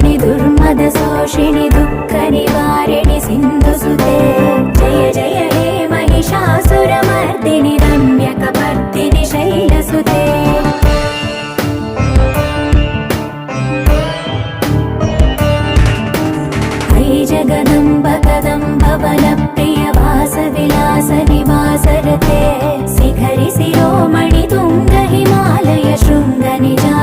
नाशिनि दुर्मदशोषिणि दुःखनिवारिणि सिन्धुसुते जय जय हे महिषासुरमर्दिनि रम्यकपर्दिनि शैलसुते जगदम्ब कदम्ब वनप्रिय वासविलास निवासरते शिखरि शिरोमणि तुङ्ग हिमालय शृङ्ग निज